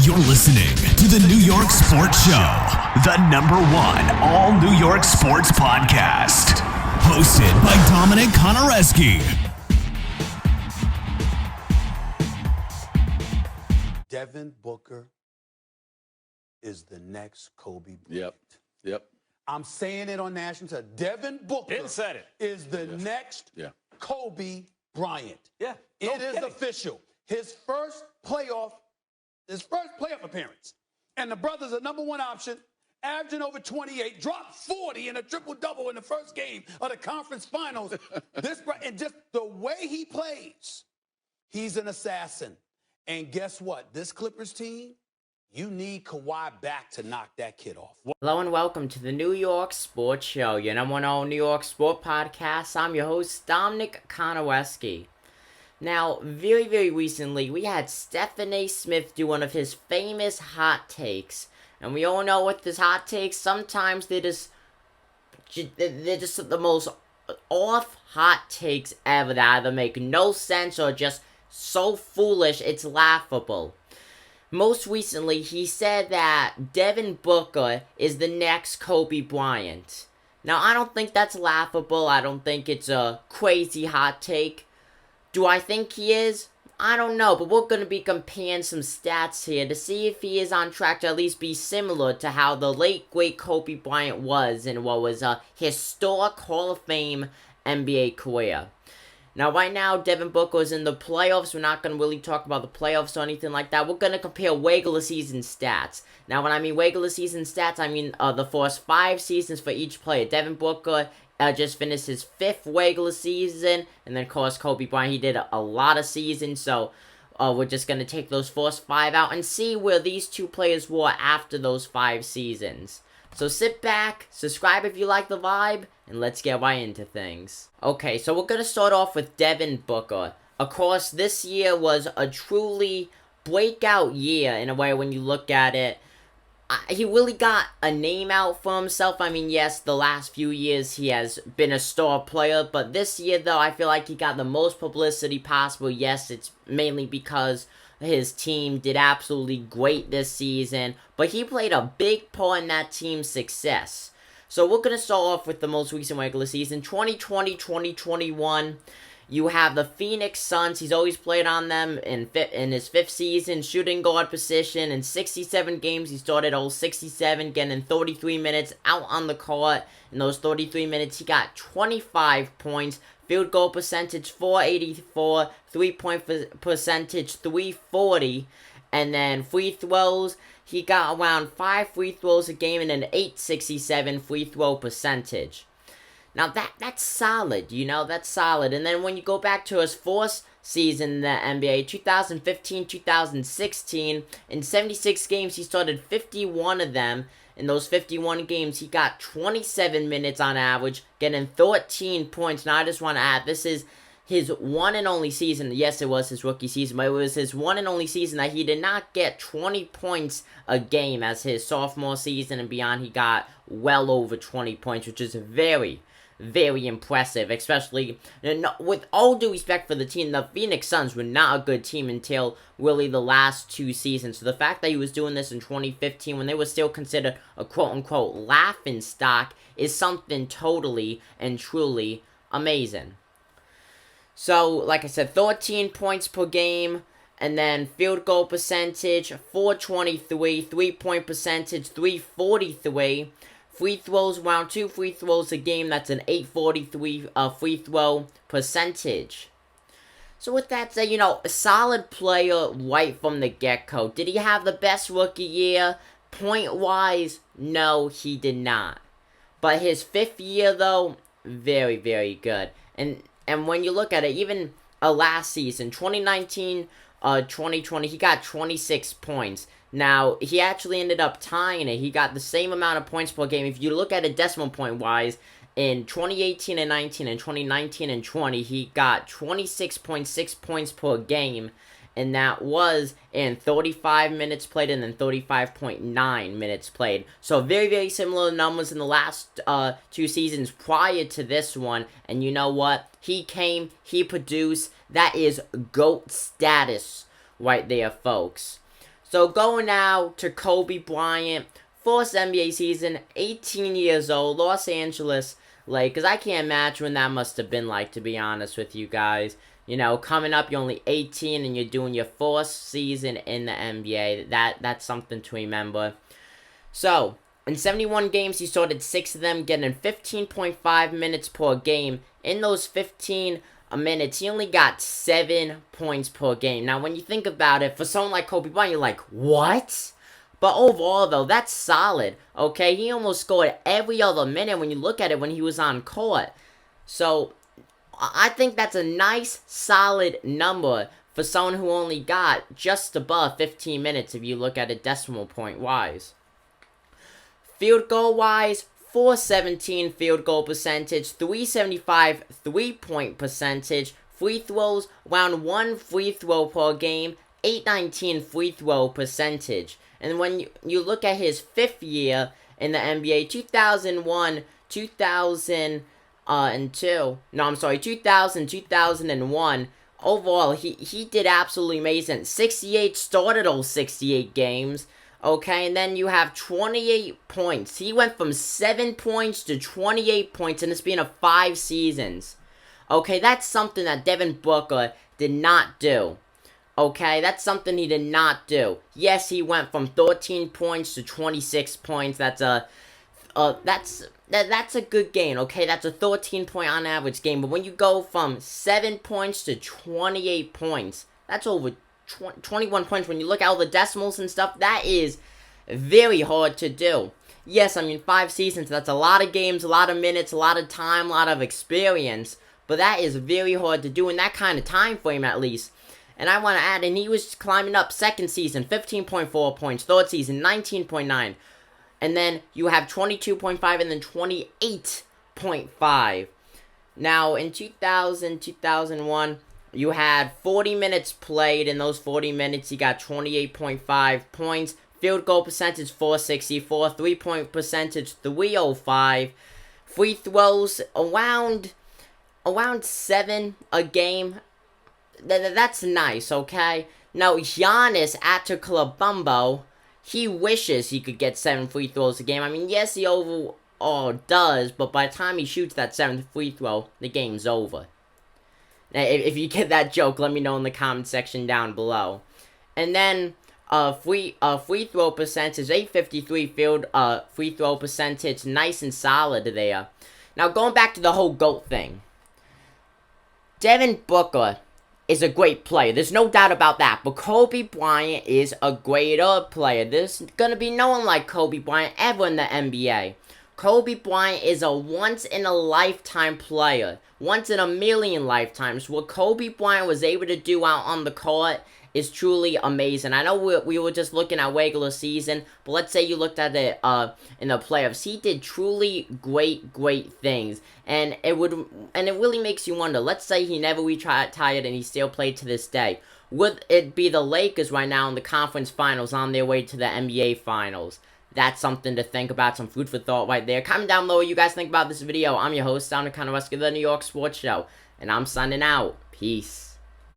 You're listening to the New York Sports Show, the #1 all New York sports podcast. Hosted by Dominic Konareski. Devin Booker is the next Kobe Bryant. Yep. I'm saying it on national television. Devin Booker said it. is the next Kobe Bryant. Yeah. It is official. His first playoff appearance. And the brother's a #1 option, averaging over 28, dropped 40 in a triple-double in the first game of the conference finals. And just the way he plays, he's an assassin. And guess what? This Clippers team, you need Kawhi back to knock that kid off. Hello and welcome to the New York Sports Show, your #1 all New York sport podcast. I'm your host, Dominic Konareski. Now, very recently, we had Stephen A. Smith do one of his famous hot takes. And we all know what this hot takes, sometimes they're just the most off hot takes ever that either make no sense or just so foolish it's laughable. Most recently, he said that Devin Booker is the next Kobe Bryant. Now, I don't think that's laughable. I don't think it's a crazy hot take. Do I think he is? I don't know, but we're going to be comparing some stats here to see if he is on track to at least be similar to how the late, great Kobe Bryant was in what was a historic Hall of Fame NBA career. Now, right now, Devin Booker is in the playoffs. We're not going to really talk about the playoffs or anything like that. We're going to compare regular season stats. Now, when I mean regular season stats, I mean the first 5 seasons for each player. Devin Booker just finished his 5th regular season. And then, of course, Kobe Bryant, he did a lot of seasons. So, we're just going to take those first 5 out and see where these two players were after those 5 seasons. So sit back, subscribe if you like the vibe, and let's get right into things. Okay, so we're going to start off with Devin Booker. Of course, this year was a truly breakout year in a way when you look at it. He really got a name out for himself. I mean, yes, the last few years he has been a star player, but this year, though, I feel like he got the most publicity possible. Yes, it's mainly because his team did absolutely great this season, but he played a big part in that team's success. So we're going to start off with the most recent regular season, 2020-2021. You have the Phoenix Suns. He's always played on them in his 5th season, shooting guard position. In 67 games, he started all 67, getting 33 minutes out on the court. In those 33 minutes, he got 25 points. Field goal percentage, .484. 3-point percentage, .340. And then free throws, he got around 5 free throws a game and an .867 free throw percentage. Now, that's solid, that's solid. And then when you go back to his 4th season in the NBA, 2015-2016, in 76 games, he started 51 of them. In those 51 games, he got 27 minutes on average, getting 13 points. Now, I just want to add, this is his one and only season. Yes, it was his rookie season, but it was his one and only season that he did not get 20 points a game. As his sophomore season and beyond, he got well over 20 points, which is very impressive, especially with all due respect for the team. The Phoenix Suns were not a good team until really the last 2 seasons. So the fact that he was doing this in 2015 when they were still considered a quote-unquote laughing stock is something totally and truly amazing. So, like I said, 13 points per game, and then field goal percentage, .423, 3-point percentage, .343. Free throws, around 2 free throws a game. That's an .843 free throw percentage. So with that said, a solid player right from the get-go. Did he have the best rookie year? Point-wise, no, he did not. But his 5th year, though, very good. And when you look at it, even last season, 2019-2020, he got 26 points. Now, he actually ended up tying it. He got the same amount of points per game. If you look at it decimal point-wise, in 2018 and 19 and 2019 and 20, he got 26.6 points per game. And that was in 35 minutes played and then 35.9 minutes played. So very similar numbers in the last 2 seasons prior to this one. And you know what? He came, he produced. That is GOAT status right there, folks. So going now to Kobe Bryant, first NBA season, 18 years old, Los Angeles Lakers. I can't imagine what that must have been like, to be honest with you guys. You know, coming up, you're only 18 and you're doing your first season in the NBA. That's something to remember. So, in 71 games, he started 6 of them, getting 15.5 minutes per game. In those 15 minutes, he only got 7 points per game. Now, when you think about it, for someone like Kobe Bryant, you're like, what? But overall, though, that's solid, okay? He almost scored every other minute when you look at it when he was on court. So, I think that's a nice, solid number for someone who only got just above 15 minutes if you look at it decimal point-wise. Field goal-wise, 417 field goal percentage, 375 3-point percentage, free throws, around 1 free throw per game, 819 free throw percentage. And when you look at his 5th year in the NBA, 2001, 2002, 2001, overall, he did absolutely amazing. 68 started those 68 games. Okay, and then you have 28 points. He went from 7 points to 28 points in the span of 5 seasons. Okay, that's something that Devin Booker did not do. Okay, that's something he did not do. Yes, he went from 13 points to 26 points. That's a good gain. Okay, that's a 13-point on average game. But when you go from 7 points to 28 points, that's over 21 points. When you look at all the decimals and stuff, that is very hard to do. Yes, I mean, 5 seasons, that's a lot of games, a lot of minutes, a lot of time, a lot of experience. But that is very hard to do in that kind of time frame, at least. And I want to add, and he was climbing up 2nd season, 15.4 points. 3rd season, 19.9. And then you have 22.5 and then 28.5. Now, in 2000, 2001, you had 40 minutes played. In those 40 minutes, he got 28.5 points. Field goal percentage, 464. 3-point percentage, 305. Free throws, around 7 a game. That's nice, okay? Now, Giannis Antetokounmpo, he wishes he could get 7 free throws a game. I mean, yes, he overall does, but by the time he shoots that 7th free throw, the game's over. Now, if you get that joke, let me know in the comment section down below. And then, free throw percentage, 853 free throw percentage, nice and solid there. Now, going back to the whole GOAT thing. Devin Booker is a great player. There's no doubt about that. But Kobe Bryant is a greater player. There's going to be no one like Kobe Bryant ever in the NBA. Kobe Bryant is a once-in-a-lifetime player. Once-in-a-million lifetimes. What Kobe Bryant was able to do out on the court is truly amazing. I know we were just looking at regular season, but let's say you looked at it in the playoffs. He did truly great things, and it really makes you wonder. Let's say he never retired and he still played to this day. Would it be the Lakers right now in the conference finals on their way to the NBA finals? That's something to think about, some food for thought right there. Comment down below what you guys think about this video. I'm your host, Dominic Conneruski of the New York Sports Show, and I'm signing out. Peace.